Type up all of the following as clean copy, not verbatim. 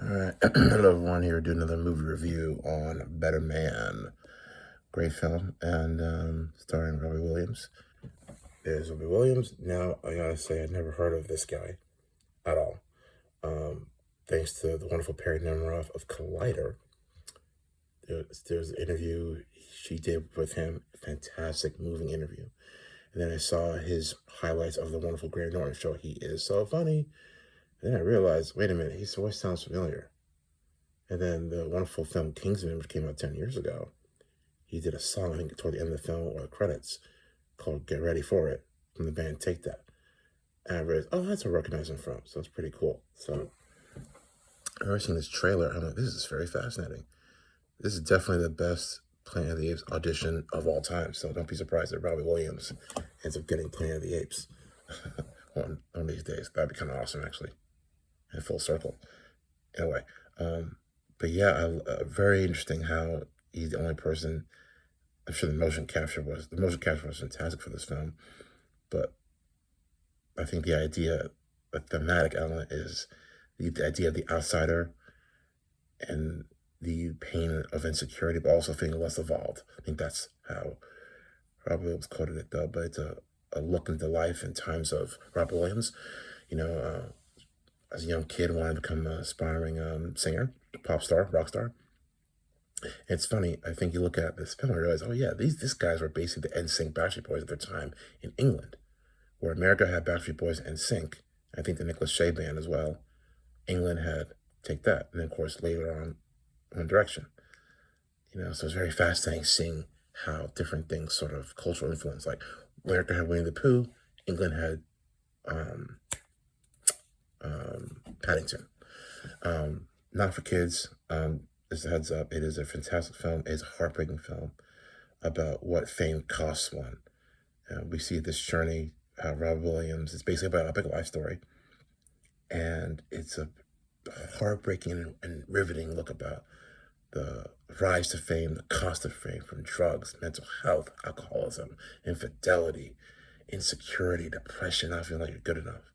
All right, hello everyone. Here doing another movie review on Better Man. Great film, and starring Robbie Williams. There's Robbie Williams. Now I gotta say I never heard of this guy at all. Um, Thanks to the wonderful Perry Nemiroff of Collider, there's an interview she did with him. Fantastic, moving interview. And then I saw his highlights of the wonderful Graham Norton show. He is so funny. And then I realized, wait a minute, his voice sounds familiar. And then the wonderful film Kingsman, which came out 10 years ago, he did a song, I think, toward the end of the film or the credits called Get Ready For It from the band Take That. And I realized, oh, that's a recognizing from. So it's pretty cool. So I've ever seen this trailer. I'm like, this is very fascinating. This is definitely the best Planet of the Apes audition of all time. So don't be surprised that Robbie Williams ends up getting Planet of the Apes one of these days. That'd be kind of awesome, actually, in full circle. Anyway, but yeah, very interesting how he's the only person. I'm sure the motion capture was fantastic for this film, but I think the thematic element is the idea of the outsider and the pain of insecurity, but also feeling less evolved. I think that's how Rob Williams quoted it, though. But it's a look into life in times of Rob Williams. You know, as a young kid, wanted to become an aspiring singer, pop star, rock star. It's funny. I think you look at this film and realize, oh yeah, these guys were basically the NSYNC Backstreet Boys at their time in England, where America had Backstreet Boys and NSYNC. I think the Nicholas Shea band as well. England had Take That, and then of course later on, One Direction. You know, so it's very fascinating seeing how different things sort of cultural influence. Like America had Winnie the Pooh, England had Paddington. Not for kids. Just a heads up, it is a fantastic film. It's a heartbreaking film about what fame costs one. We see this journey, Rob Williams. It's basically about a big life story. And it's a heartbreaking and riveting look about the rise to fame, the cost of fame from drugs, mental health, alcoholism, infidelity, insecurity, depression, not feeling like you're good enough.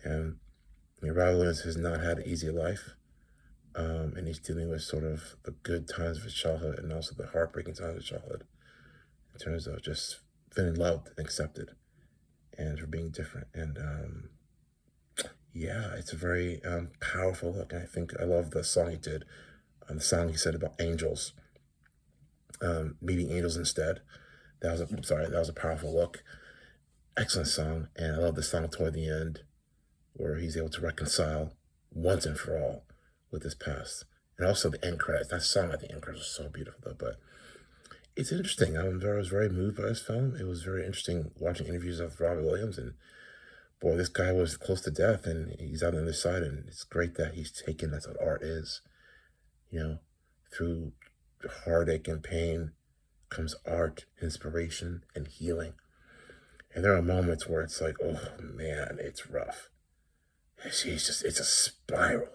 And Rob Williams has not had an easy life. And he's dealing with sort of the good times of his childhood and also the heartbreaking times of his childhood in terms of just feeling loved and accepted and for being different. And yeah, it's a very powerful look. And I think I love the song he did, the song he said about angels, meeting angels instead. That was a powerful look. Excellent song. And I love the song toward the end where he's able to reconcile once and for all with his past. And also the end credits. That song at the end credits was so beautiful, though. But it's interesting. I was very moved by this film. It was very interesting watching interviews of Robbie Williams. And boy, this guy was close to death, and he's on the other side. And it's great that he's taken that's what art is. You know, through heartache and pain comes art, inspiration, and healing. And there are moments where it's like, oh man, it's rough. It's a spiral.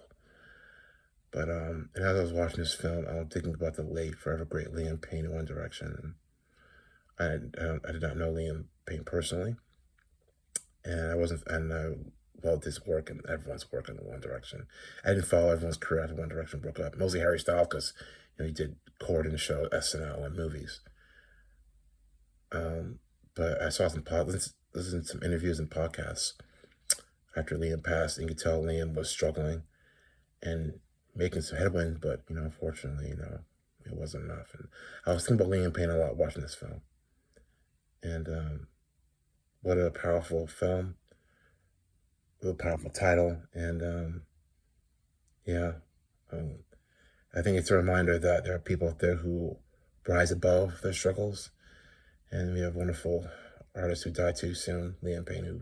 But and as I was watching this film, I was thinking about the late, forever great Liam Payne in One Direction. And I did not know Liam Payne personally, and I loved his work and everyone's work in One Direction. I didn't follow everyone's career after One Direction broke up. Mostly Harry Styles because he did chord in the show, SNL, and movies. But I saw listened to some interviews and podcasts after Liam passed, and you could tell Liam was struggling and making some headwinds, but unfortunately, it wasn't enough. And I was thinking about Liam Payne a lot watching this film, and what a powerful film, what a powerful title, and yeah, I think it's a reminder that there are people out there who rise above their struggles, and we have wonderful artists who died too soon, Liam Payne, who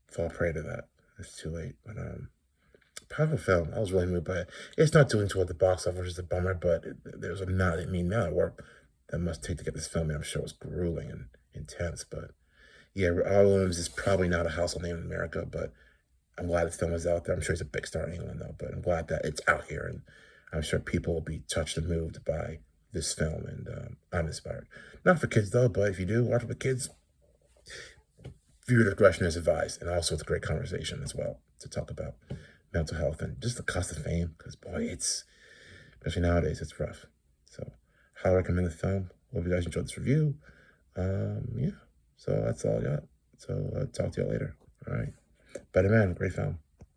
fall prey to that. It's too late, but powerful film. I was really moved by it. It's not doing too well at the box office, which is a bummer, but there's amount of work that must take to get this film. I'm sure it was grueling and intense, but yeah, Robin Williams is probably not a household name in America, but I'm glad this film is out there. I'm sure he's a big star in England, though, but I'm glad that it's out here, and I'm sure people will be touched and moved by this film, and I'm inspired. Not for kids, though, but if you do watch it with kids, viewer discretion is advised, and also it's a great conversation as well to talk about. mental health and just the cost of fame. Because boy, especially nowadays, it's rough. So, highly recommend the film. Hope you guys enjoyed this review. Yeah. So that's all I got. So talk to y'all later. All right. Better Man, great film.